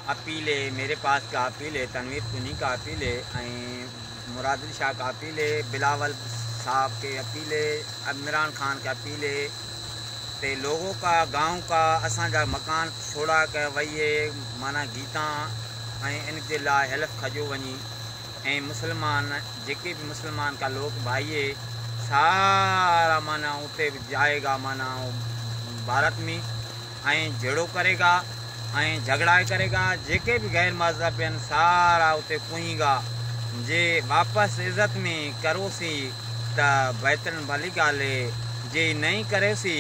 Appeal है, मेरे पास का अपील है, तनवीर पुनी का अपील है, मुराद अली शाह का अपील है, बिलावल साहब के अपील है, इमरान खान का अपील है। ते लोगों का गांव का असांजा मकान छोड़ा के वही माना गीता इनके लाइ हेल्प खजो वही। मुसलमान जेके भी मुसलमान का लोग भाई सारा माना उते जाएगा माना भारत में झेड़ो करेगा झगड़ा करेगा। जेके भी गैर मजहब सारा उते कुईगा जे वापस इज्जत में करोसी त बेहतरीन भली गाल जे नहीं करेसी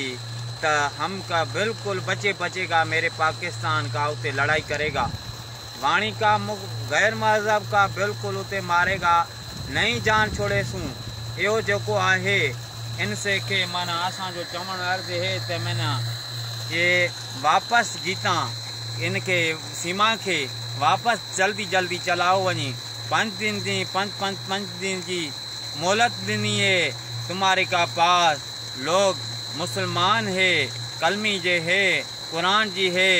तो हम का बिल्कुल बचेगा मेरे पाकिस्तान का उते लड़ाई करेगा। वाणी का गैर मजहब का बिल्कुल उते मारेगा, नहीं जान छोड़े सूँ। यो जो आहे इनसे के माना असा जो चवण अर्ज है ते मैंने ये वापस गीता इनके सीमा के वापस जल्दी चलाओ वनी। 5 दिन की मोहलत दिनी है तुम्हारे का पास। लोग मुसलमान है, कलमी जे है, कुरान जी है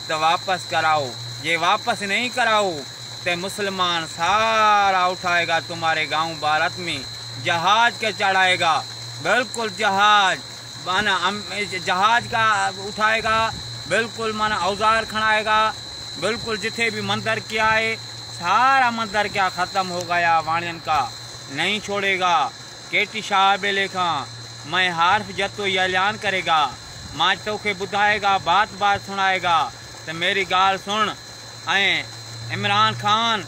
तो वापस कराओ। ये वापस नहीं कराओ तो मुसलमान सारा उठाएगा तुम्हारे गांव भारत में, जहाज के चढ़ाएगा। बिल्कुल जहाज माना जहाज का उठाएगा, बिल्कुल माना औजार खड़ाएगा। बिल्कुल जिथे भी मंदिर किया है सारा मंदिर क्या ख़त्म हो गया वाणियन का, नहीं छोड़ेगा। केटी शाह बेले का मैं हार्फ जतो ऐलान करेगा, मां तोखे बुधाएगा, बात सुनाएगा। तो मेरी गाल सुन। इमरान खान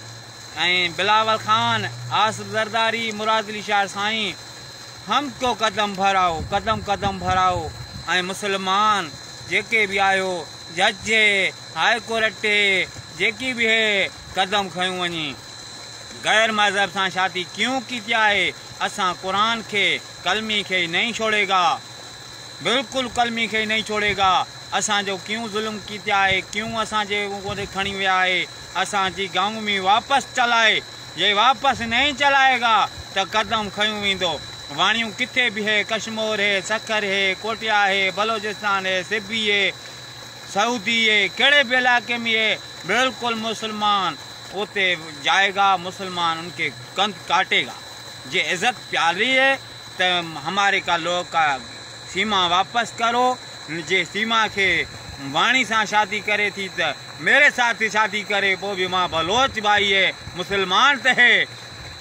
बिलावल खान, आसिफ जरदारी, मुराद अली शाह साईं, हमको कदम भराओ। मुसलमान जेके भी आयो, जज हाई कोर्ट जेकी भी है कदम खयूं वनी। गैर मजहब से शादी क्यों की है? असा कुरान के कलमी के नहीं छोड़ेगा, बिल्कुल कलमी के नहीं छोड़ेगा। असा जो क्यों जुल्म की है, क्यों असा जे खड़ी विया है, असा जी गाँव में वापस चलाए। ये वापस नहीं चलाएगा तो कदम खयूं वेंदो। वाणियों किथे भी है, कश्मीर है, सखर है, कोटिया है, बलोचिस्तान है, सिबी है, सऊदी है, केड़े भी इलाके में है, बिल्कुल मुसलमान उते जाएगा। मुसलमान उनके कंध काटेगा। जे इज्जत प्यारी है तो हमारे का लोग का सीमा वापस करो। जे सीमा के वाणी से शादी करे थी तो मेरे साथ ही शादी करे, वो भी माँ बलोच भाई है, मुसलमान तो है,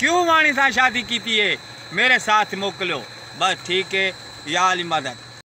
क्यों वाणी से शादी की थी है, मेरे साथ मोकलो। बस ठीक है, या अली मदद।